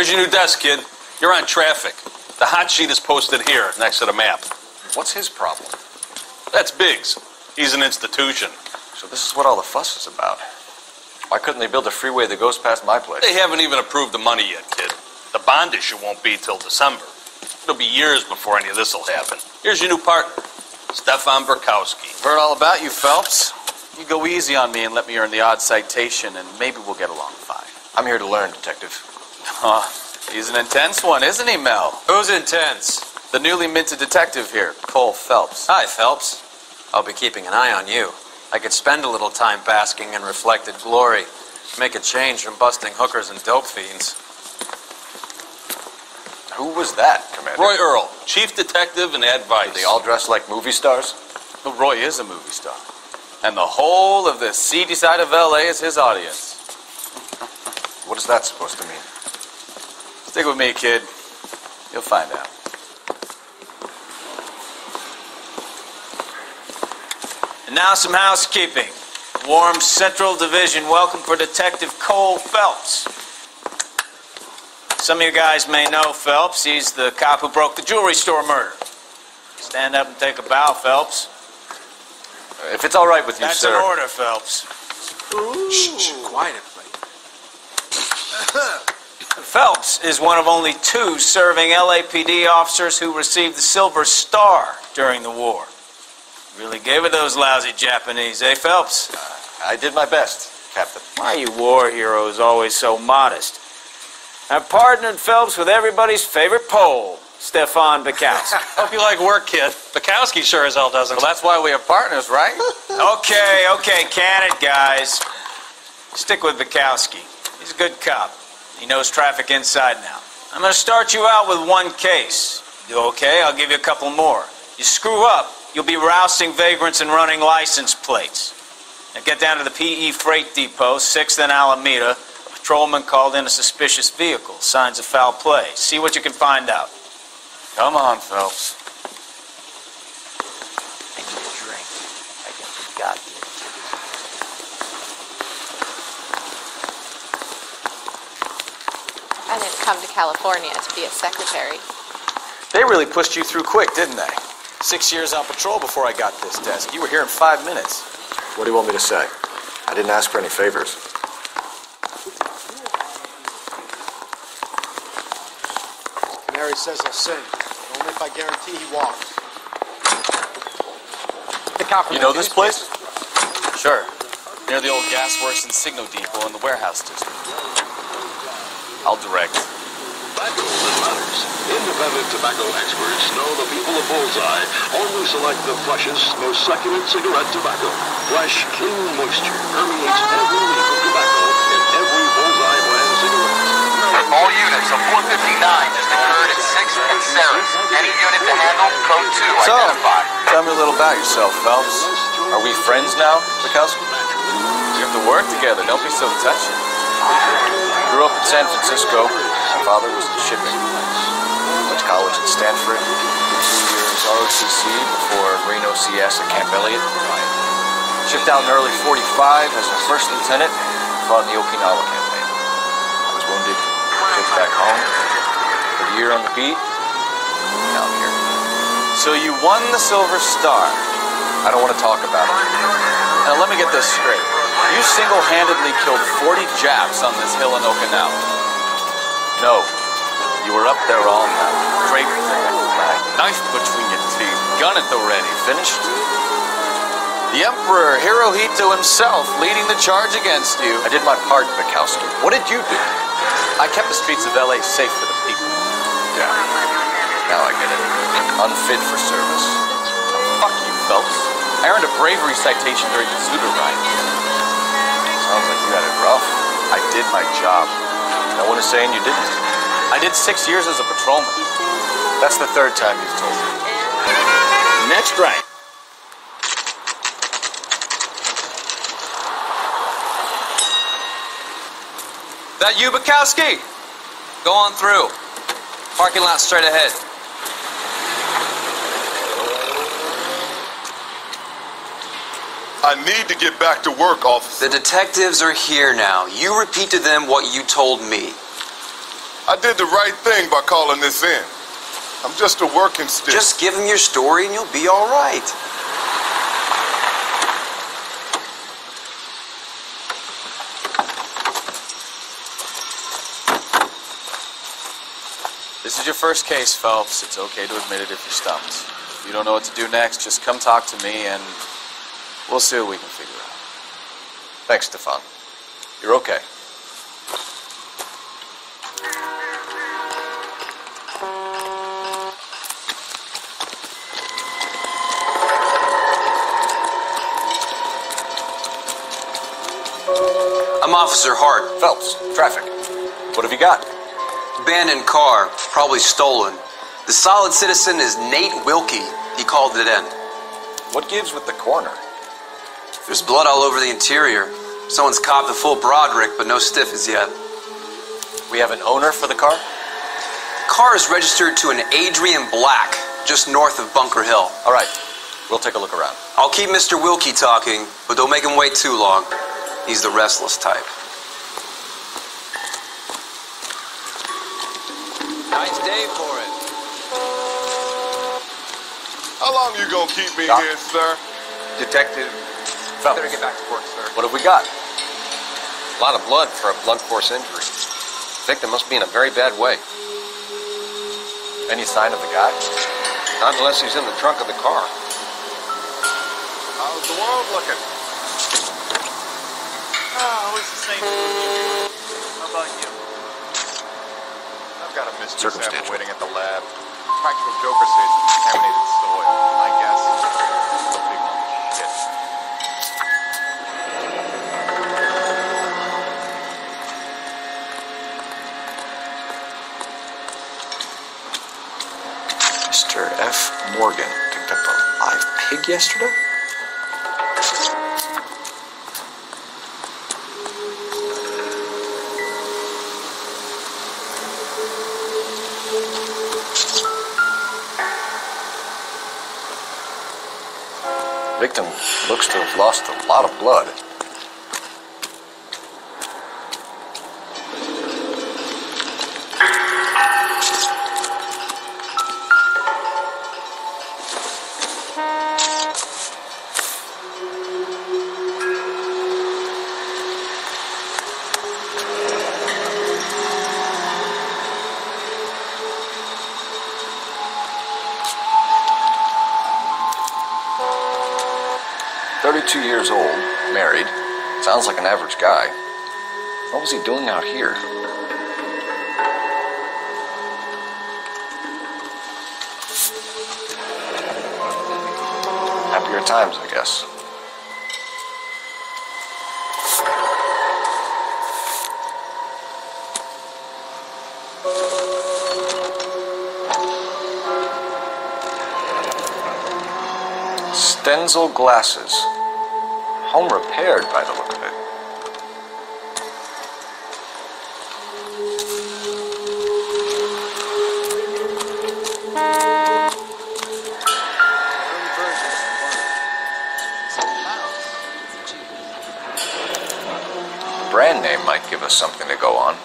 Here's your new desk, kid. You're on traffic. The hot sheet is posted here, next to the map. What's his problem? That's Biggs. He's an institution. So this is what all the fuss is about. Why couldn't they build a freeway that goes past my place? They haven't even approved the money yet, kid. The bond issue won't be till December. It'll be years before any of this will happen. Here's your new partner, Stefan Burkowski. Heard all about you, Phelps. You go easy on me and let me earn the odd citation, and maybe we'll get along fine. I'm here to learn, Detective. Oh, he's an intense one, isn't he, Mel? Who's intense? The newly minted detective here, Cole Phelps. Hi, Phelps. I'll be keeping an eye on you. I could spend a little time basking in reflected glory. Make a change from busting hookers and dope fiends. Who was that, Commander? Roy Earl, chief detective and advice. Are they all dressed like movie stars? Well, Roy is a movie star. And the whole of the seedy side of L.A. is his audience. What is that supposed to mean? Stick with me, kid. You'll find out. And now some housekeeping. Warm Central Division welcome for Detective Cole Phelps. Some of you guys may know Phelps. He's the cop who broke the jewelry store murder. Stand up and take a bow, Phelps. If it's all right with you, That's sir. an order, Phelps. Shh, quiet, everybody. Phelps is one of only 2 serving LAPD officers who received the Silver Star during the war. Really gave it those lousy Japanese, eh, Phelps? I did my best, Captain. Why are you war heroes always so modest? I've partnered Phelps with everybody's favorite Pole, Stefan Burkowski. Hope you like work, kid. Bukowski sure as hell doesn't. Well, that's why we have partners, right? Okay, can it, guys. Stick with Burkowski. He's a good cop. He knows traffic inside now. I'm going to start you out with 1 case. Do okay? I'll give you a couple more. You screw up, you'll be rousting vagrants and running license plates. Now get down to the PE Freight Depot, 6th and Alameda. A patrolman called in a suspicious vehicle. Signs of foul play. See what you can find out. Come on, Phelps. I need a drink. I think we got this. I didn't come to California to be a secretary. They really pushed you through quick, didn't they? 6 years on patrol before I got this desk. You were here in 5 minutes. What do you want me to say? I didn't ask for any favors. Mary says he'll sing. Only if I guarantee he walks. You know this place? Sure. Near the old gas works and signal depot in the warehouse district. I'll direct. Tobacco that matters. Independent tobacco experts know the people of Bullseye only select the freshest, most succulent cigarette tobacco. Fresh, clean moisture permeates every leaf of tobacco in every Bullseye brand cigarette. All units of 459 just occurred at 6th and Sarah's. Any unit to handle, code 2 So, identified. tell me a little about yourself, Phelps. Are we friends now, Bukowski? We have to work together. Don't be so touchy. Grew up in San Francisco. My father was in shipping. Went to college at Stanford. 2 years ROTC before Reno CS at Camp Elliott. Shipped out in early 45 as a first lieutenant. Fought in the Okinawa campaign. I was wounded. Shipped back home. Did a year on the beat. Now I'm here. So you won the Silver Star. I don't want to talk about it. Now let me get this straight. You single-handedly killed 40 Japs on this hill in Okinawa. No. You were up there all night, draped in the flag, knife between your teeth, gun at the ready. Finished? The Emperor Hirohito himself leading the charge against you. I did my part, Bukowski. What did you do? I kept the streets of L.A. safe for the people. Yeah. Now I get it. Unfit for service. Fuck you, Phelps. I earned a bravery citation during the Zuda riot. Sounds like you had it rough. I did my job. No one is saying you didn't. I did 6 years as a patrolman. That's the 3rd time you've told me. Next right. That you, Bukowski? Go on through. Parking lot straight ahead. I need to get back to work, officer. The detectives are here now. You repeat to them what you told me. I did the right thing by calling this in. I'm just a working stick. Just give him your story and you'll be all right. This is your first case, Phelps. It's okay to admit it if you're stumped. If you don't know what to do next, just come talk to me and we'll see what we can figure out. Thanks, Stefan. You're okay. I'm Officer Hart. Phelps, traffic. What have you got? Abandoned car, probably stolen. The solid citizen is Nate Wilkie. He called it in. What gives with the coroner? There's blood all over the interior. Someone's copped the full Broderick, but no stiff as yet. We have an owner for the car? Car is registered to an Adrian Black, just north of Bunker Hill. All right, we'll take a look around. I'll keep Mr. Wilkie talking, but don't make him wait too long. He's the restless type. Nice day for it. How long you gonna keep me here, sir? Detective Phelps. Better get back to work, sir. What have we got? A lot of blood for a blunt force injury. The victim must be in a very bad way. Any sign of the guy? Not unless he's in the trunk of the car. How's the world looking? Always the same. How about you? I've got a mystery sample waiting at the lab. Practical Joker says it's contaminated soil. I guess it's a big lump of shit. Mr. F. Morgan picked up a live pig yesterday? Victim looks to have lost a lot of blood. Years old, married, sounds like an average guy. What was he doing out here? Happier times, I guess. Stenzel glasses. Home repaired by the look of it. Brand name might give us something to go on.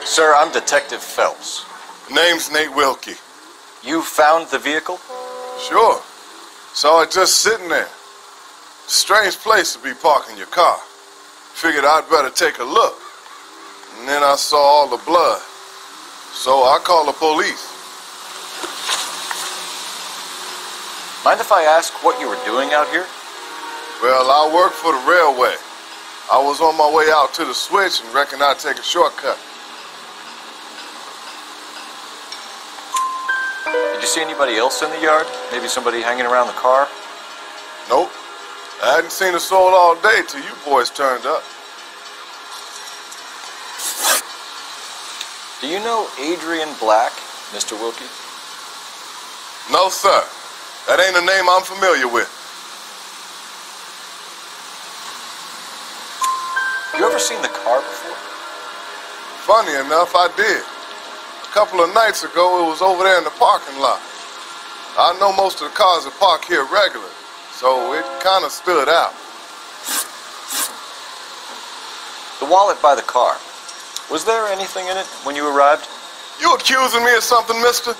Sir, I'm Detective Phelps. Name's Nate Wilkie. You found the vehicle? Sure. Saw it just sitting there. Strange place to be parking your car. Figured I'd better take a look. And then I saw all the blood. So I called the police. Mind if I ask what you were doing out here? Well, I work for the railway. I was on my way out to the switch and reckoned I'd take a shortcut. Did you see anybody else in the yard? Maybe somebody hanging around the car? Nope. I hadn't seen a soul all day till you boys turned up. Do you know Adrian Black, Mr. Wilkie? No, sir. That ain't a name I'm familiar with. You ever seen the car before? Funny enough, I did. A couple of nights ago, it was over there in the parking lot. I know most of the cars that park here regularly, so it kind of stood out. The wallet by the car. Was there anything in it when you arrived? You accusing me of something, mister?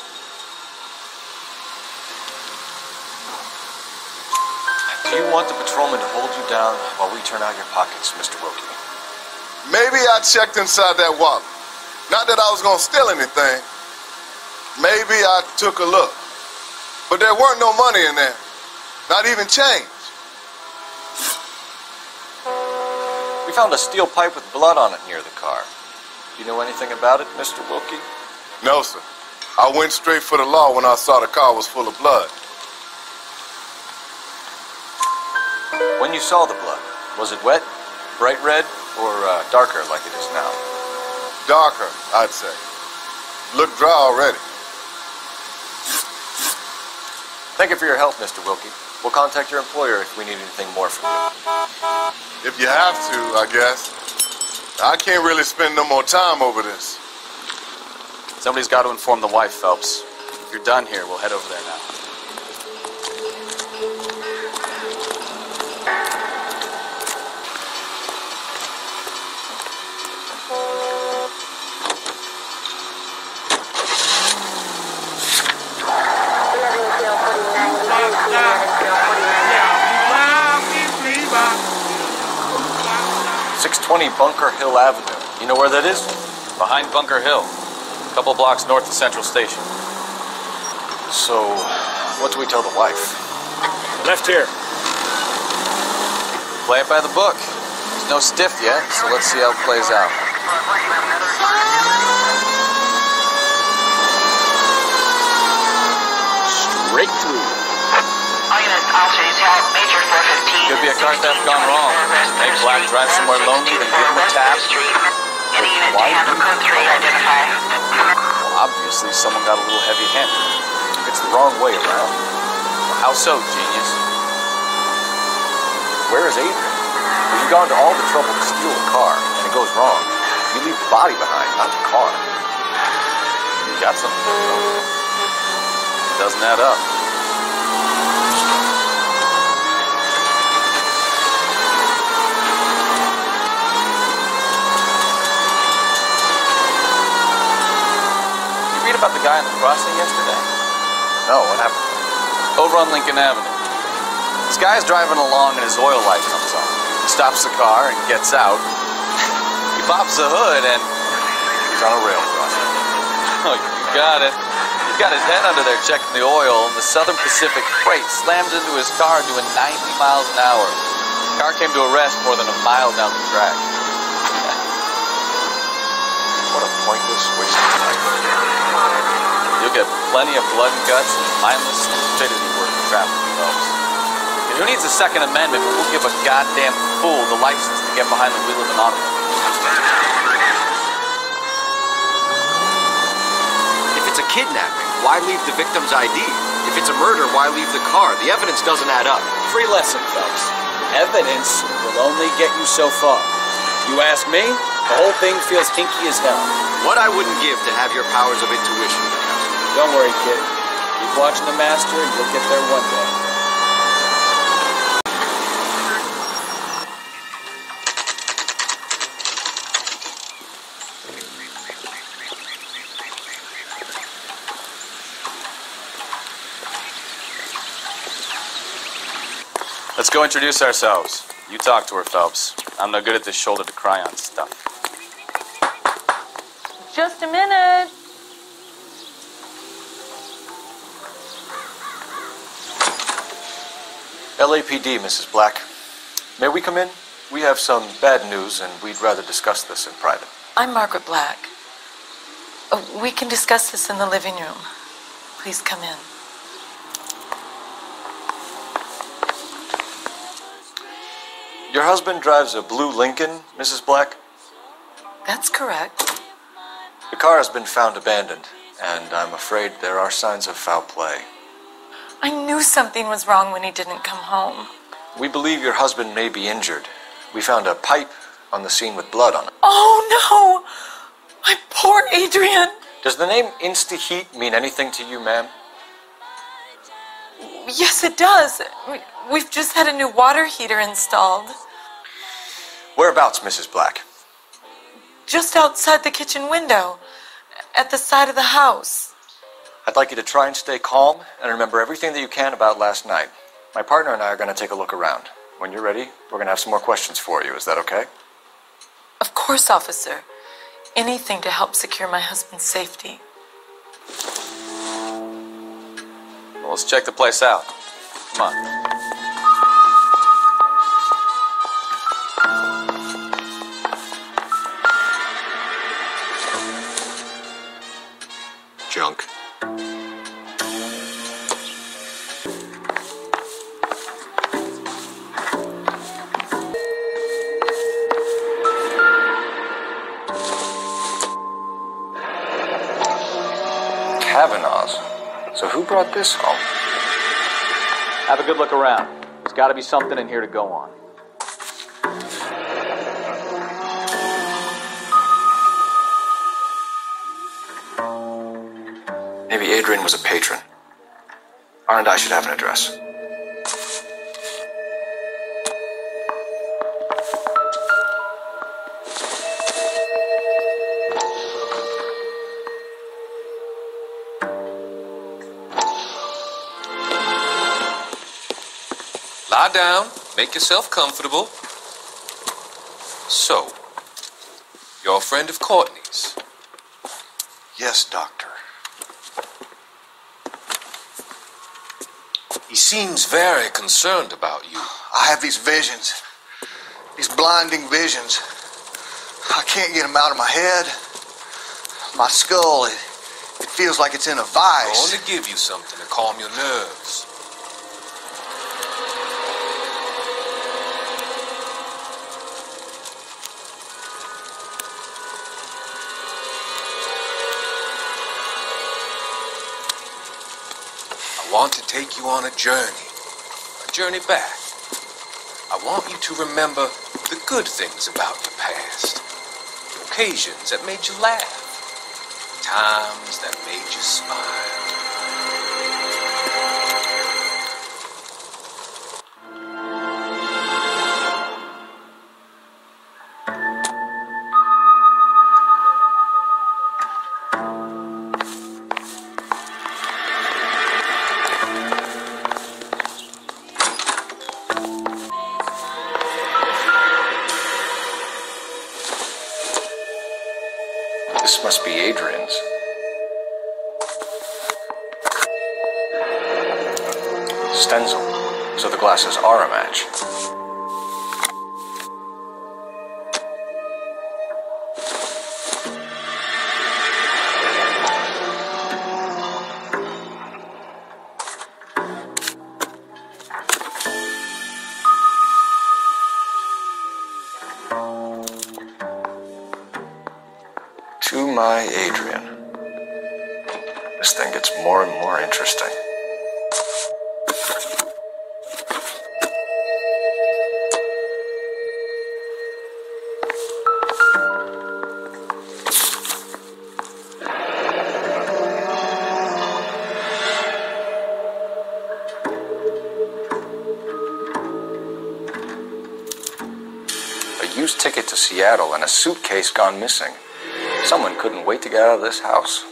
Do you want the patrolman to hold you down while we turn out your pockets, Mr. Wilkie? Maybe I checked inside that wallet. Not that I was going to steal anything. Maybe I took a look. But there weren't no money in there. Not even change. We found a steel pipe with blood on it near the car. Do you know anything about it, Mr. Wilkie? No, sir. I went straight for the law when I saw the car was full of blood. When you saw the blood, was it wet, bright red, or darker like it is now? Darker, I'd say. Looked dry already. Thank you for your help, Mr. Wilkie. We'll contact your employer if we need anything more from you. If you have to, I guess. I can't really spend no more time over this. Somebody's got to inform the wife, Phelps. If you're done here, we'll head over there now. Bunker Hill Avenue. You know where that is? Behind Bunker Hill. A couple blocks north of Central Station. So, what do we tell the wife? Left here. Play it by the book. There's no stiff yet, so let's see how it plays out. Straight through. Could be a car theft gone wrong. Make Black drive somewhere lonely, then give him a tap. Why? Well, obviously, someone got a little heavy-handed. It's the wrong way around. Well, how so, genius? Where is Adrian? If you've gone to all the trouble to steal a car, and it goes wrong, you leave the body behind, not the car. You got something, though. It doesn't add up. About the guy on the crossing yesterday? No, what happened? Over on Lincoln Avenue. This guy's driving along and his oil light comes on. He stops the car and gets out. He pops the hood and he's on a rail crossing. Oh, you got it. He's got his head under there checking the oil, and the Southern Pacific Freight slams into his car doing 90 miles an hour. The car came to a rest more than a mile down the track. What a pointless waste of time. You'll get plenty of blood and guts and mindless stupidity work in traffic, Phelps. And who needs a Second Amendment when we'll give a goddamn fool the license to get behind the wheel of an automobile? If it's a kidnapping, why leave the victim's ID? If it's a murder, why leave the car? The evidence doesn't add up. Free lesson, Phelps. Evidence will only get you so far. You ask me, the whole thing feels hinky as hell. What I wouldn't give to have your powers of intuition. Don't worry, kid. Keep watching the master and you'll get there one day. Let's go introduce ourselves. You talk to her, Phelps. I'm no good at this shoulder to cry on stuff. Just a minute. LAPD, Mrs. Black. May we come in? We have some bad news, and we'd rather discuss this in private. I'm Margaret Black. We can discuss this in the living room. Please come in. Your husband drives a blue Lincoln, Mrs. Black? That's correct. The car has been found abandoned, and I'm afraid there are signs of foul play. I knew something was wrong when he didn't come home. We believe your husband may be injured. We found a pipe on the scene with blood on it. Oh, no! My poor Adrian! Does the name Insta-Heat mean anything to you, ma'am? Yes, it does. We've just had a new water heater installed. Whereabouts, Mrs. Black? Just outside the kitchen window, at the side of the house. I'd like you to try and stay calm and remember everything that you can about last night. My partner and I are going to take a look around. When you're ready, we're going to have some more questions for you. Is that okay? Of course, officer. Anything to help secure my husband's safety. Well, let's check the place out. Come on. Junk. Cavanaugh's. So who brought this home? Have a good look around. There's got to be something in here to go on. Maybe Adrian was a patron. R&I should have an address. Lie down, make yourself comfortable. So, you're a friend of Courtney's? Yes, Doctor. He seems very concerned about you. I have these visions. These blinding visions. I can't get them out of my head. My skull, it feels like it's in a vice. I want to give you something to calm your nerves. I want to take you on a journey back. I want you to remember the good things about your past, the occasions that made you laugh, the times that made you smile. This must be Adrian's. Stencil, so the glasses are a match. To my Adrian. This thing gets more and more interesting. A used ticket to Seattle and a suitcase gone missing. Someone couldn't wait to get out of this house.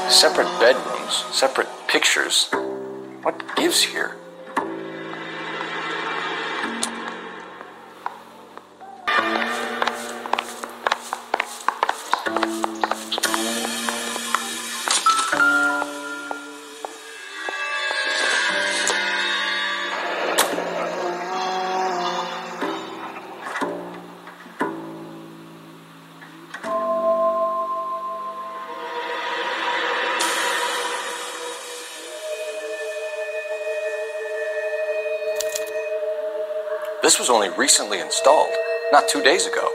Separate bedrooms, separate pictures. What gives here? This was only recently installed, not 2 days ago.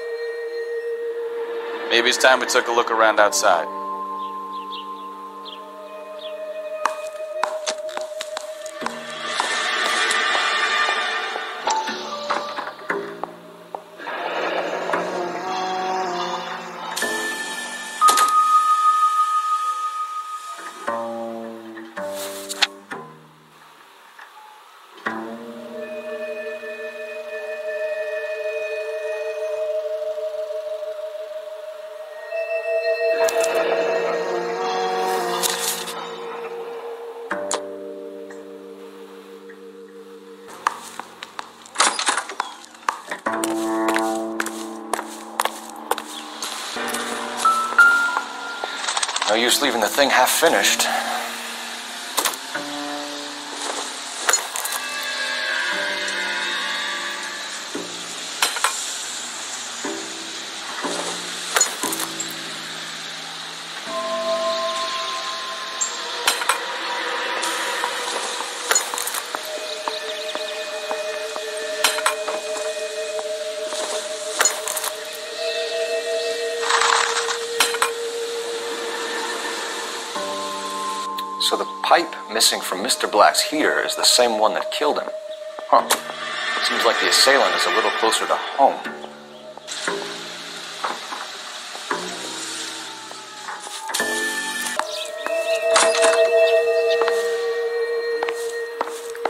Maybe it's time we took a look around outside. No use leaving the thing half finished. So the pipe missing from Mr. Black's heater is the same one that killed him. Huh. Seems like the assailant is a little closer to home.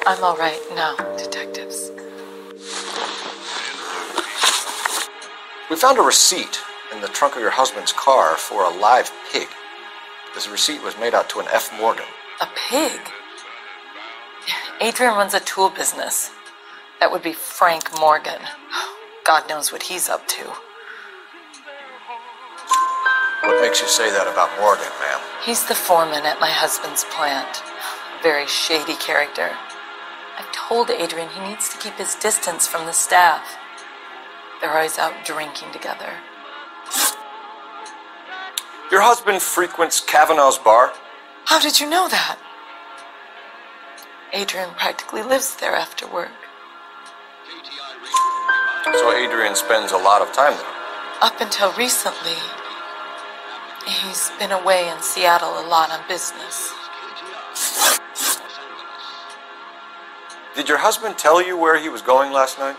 I'm all right now, detectives. We found a receipt in the trunk of your husband's car for a live pig. This receipt was made out to an F. Morgan. A pig? Adrian runs a tool business. That would be Frank Morgan. God knows what he's up to. What makes you say that about Morgan, ma'am? He's the foreman at my husband's plant. A very shady character. I've told Adrian he needs to keep his distance from the staff. They're always out drinking together. Your husband frequents Kavanagh's bar? How did you know that? Adrian practically lives there after work. So Adrian spends a lot of time there? Up until recently, he's been away in Seattle a lot on business. Did your husband tell you where he was going last night?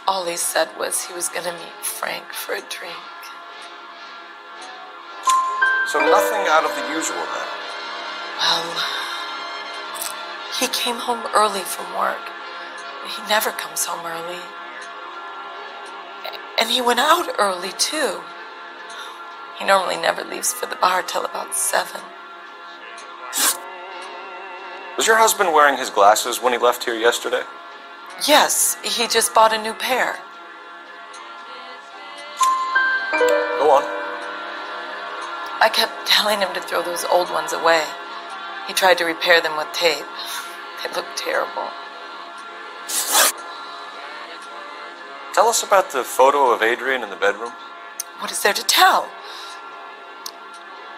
All he said was he was going to meet Frank for a drink. So nothing out of the usual then? Well, he came home early from work. He never comes home early. And he went out early, too. He normally never leaves for the bar till about 7. Was your husband wearing his glasses when he left here yesterday? Yes, he just bought a new pair. Go on. I kept telling him to throw those old ones away. He tried to repair them with tape. They looked terrible. Tell us about the photo of Adrian in the bedroom. What is there to tell?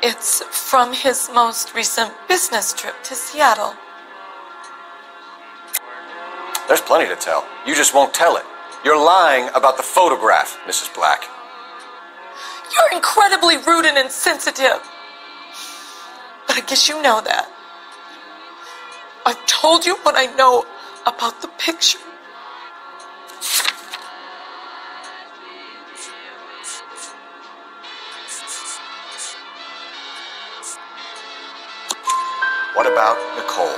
It's from his most recent business trip to Seattle. There's plenty to tell. You just won't tell it. You're lying about the photograph, Mrs. Black. You're incredibly rude and insensitive. But I guess you know that. I've told you what I know about the picture. What about Nicole,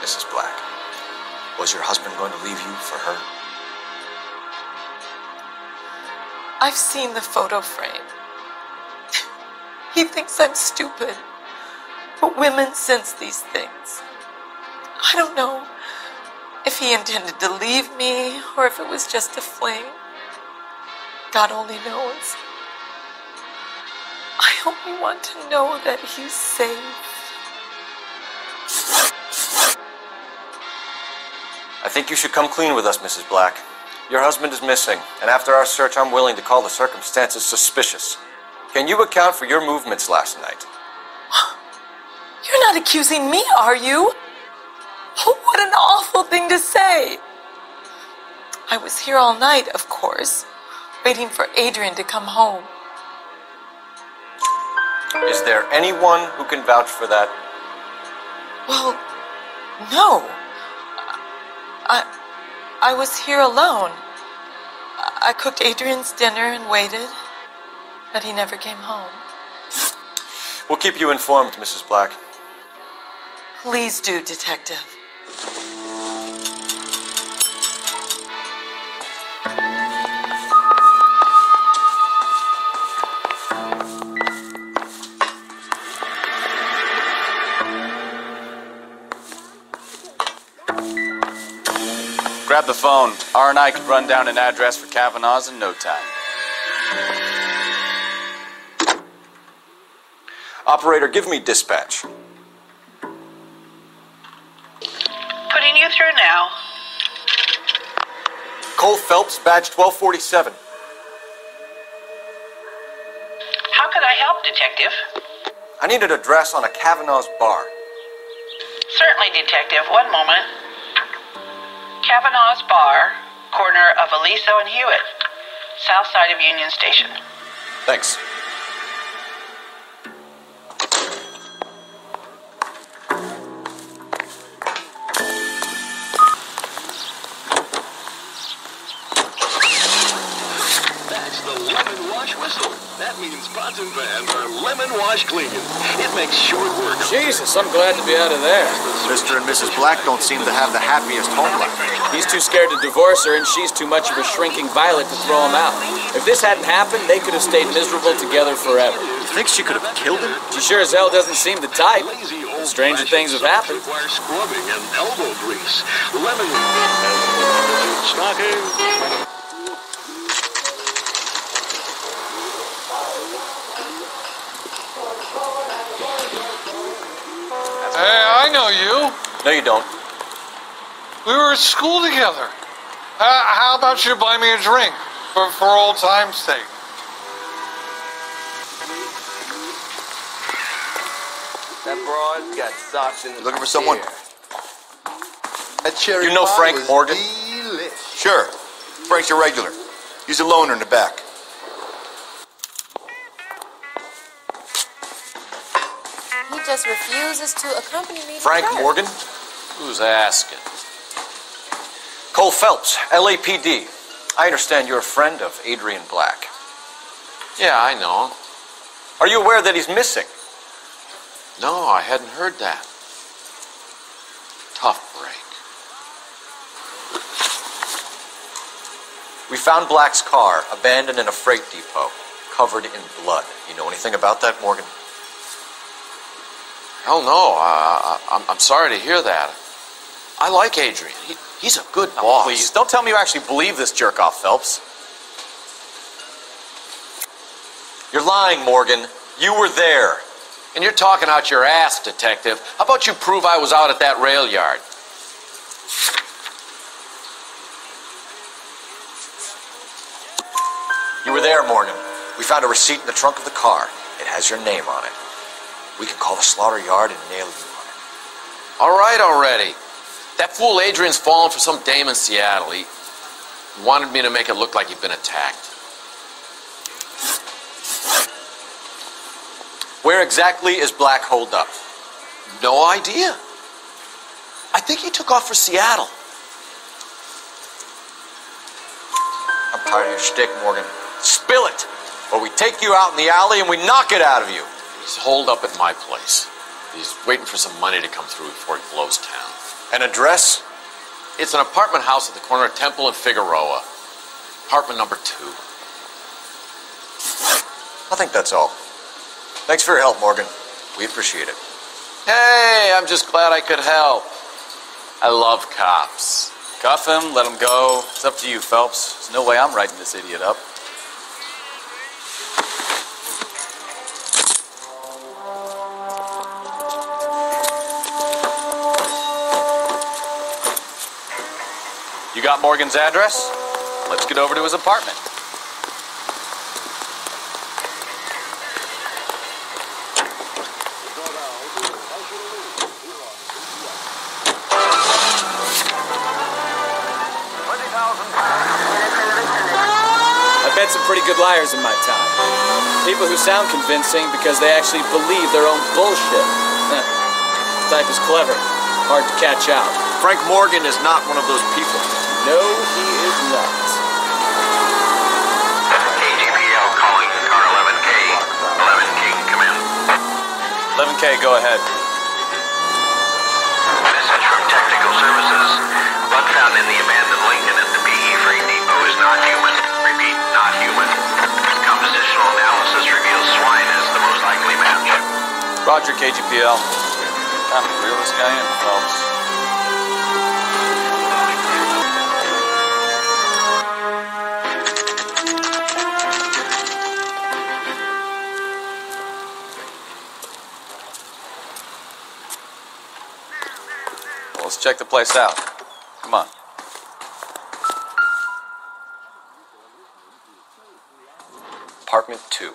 Mrs. Black? Was your husband going to leave you for her? I've seen the photo frame. He thinks I'm stupid. But women sense these things. I don't know if he intended to leave me or if it was just a fling. God only knows. I only want to know that he's safe. I think you should come clean with us, Mrs. Black. Your husband is missing, and after our search, I'm willing to call the circumstances suspicious. Can you account for your movements last night? You're not accusing me, are you? Oh, what an awful thing to say. I was here all night, of course, waiting for Adrian to come home. Is there anyone who can vouch for that? Well, no. I was here alone. I cooked Adrian's dinner and waited, but he never came home. We'll keep you informed, Mrs. Black. Please do, Detective. Grab the phone. R&I could run down an address for Kavanagh's in no time. Operator, give me dispatch. Putting you through now. Cole Phelps, badge 1247. How could I help, Detective? I need an address on a Kavanaugh's bar. Certainly, Detective. One moment. Kavanaugh's Bar, corner of Aliso and Hewitt, south side of Union Station. Thanks. That's the lemon wash whistle. That means pots and pans are lemon wash cleaning. It makes short work. Jesus, I'm glad to be out of there. Mr. and Mrs. Black don't seem to have the happiest home life. He's too scared to divorce her, and she's too much of a shrinking violet to throw him out. If this hadn't happened, they could have stayed miserable together forever. You think she could have killed him? She sure as hell doesn't seem the type. Stranger things have happened. Require scrubbing and elbow grease. Lemon. Stocking. Hey, I know you. No, you don't. We were at school together. How about you buy me a drink for old time's sake? That broad's got socks in the Looking for someone? That cherry You know pie Frank was Morgan? delicious. Sure. Frank's a regular. He's a loner in the back. He just refuses to accompany me to Frank Perth. Morgan? Who's asking? Cole Phelps, LAPD. I understand you're a friend of Adrian Black. Yeah, I know him. Are you aware that he's missing? No, I hadn't heard that. Tough break. We found Black's car abandoned in a freight depot, covered in blood. You know anything about that, Morgan? Hell no. I'm sorry to hear that. I like Adrian. He's a good boss. Please, don't tell me you actually believe this jerk-off, Phelps. You're lying, Morgan. You were there. And you're talking out your ass, Detective. How about you prove I was out at that rail yard? You were there, Morgan. We found a receipt in the trunk of the car. It has your name on it. We can call the slaughter yard and nail you on it. All right already. That fool Adrian's fallen for some dame in Seattle. He wanted me to make it look like he'd been attacked. Where exactly is Black holed up? No idea. I think he took off for Seattle. I'm tired of your shtick, Morgan. Spill it, or we take you out in the alley and we knock it out of you. He's holed up at my place. He's waiting for some money to come through before he blows town. An address? It's an apartment house at the corner of Temple and Figueroa. Apartment number 2. I think that's all. Thanks for your help, Morgan. We appreciate it. Hey, I'm just glad I could help. I love cops. Cuff him, let him go. It's up to you, Phelps. There's no way I'm writing this idiot up. You got Morgan's address? Let's get over to his apartment. I bet some pretty good liars in my time. People who sound convincing because they actually believe their own bullshit. Type is clever. Hard to catch out. Frank Morgan is not one of those people. No, he is not. KGPL calling car 11K. 11K, come in. 11K, go ahead. Message from Technical Services. Blood found in the abandoned Lincoln at the BE Freight Depot is not human. Repeat, not human. Compositional analysis reveals swine as the most likely match. Roger, KGPL. Time to reel this guy in, folks. Well, let's check the place out. Come on. Apartment 2.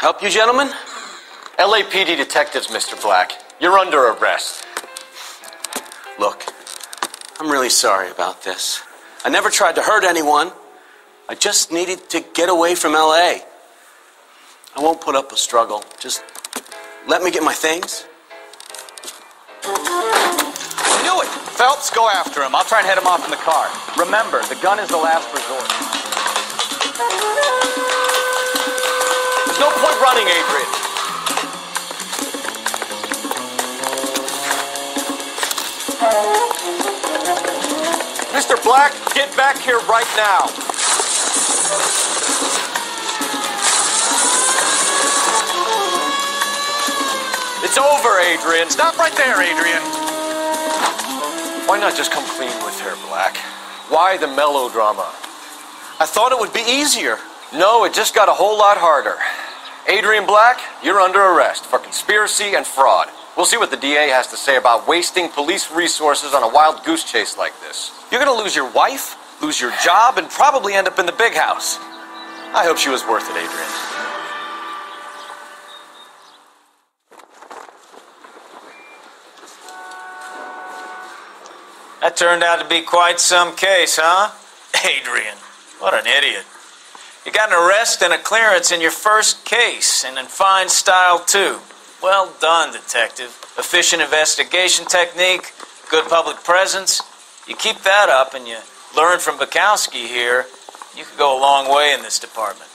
Help you, gentlemen? LAPD detectives, Mr. Black. You're under arrest. Look, I'm really sorry about this. I never tried to hurt anyone. I just needed to get away from LA. I won't put up a struggle. Just let me get my things. I knew it! Phelps, go after him. I'll try and head him off in the car. Remember, the gun is the last resort. There's no point running, Adrian. Mr. Black, get back here right now. It's over, Adrian. Stop right there, Adrian. Why not just come clean with her, Black? Why the melodrama? I thought it would be easier. No, it just got a whole lot harder. Adrian Black, you're under arrest for conspiracy and fraud. We'll see what the DA has to say about wasting police resources on a wild goose chase like this. You're gonna lose your wife, lose your job, and probably end up in the big house. I hope she was worth it, Adrian. That turned out to be quite some case, huh? Adrian, what an idiot. You got an arrest and a clearance in your first case, and in fine style, too. Well done, detective. Efficient investigation technique, good public presence. You keep that up and you learn from Bukowski here, you could go a long way in this department.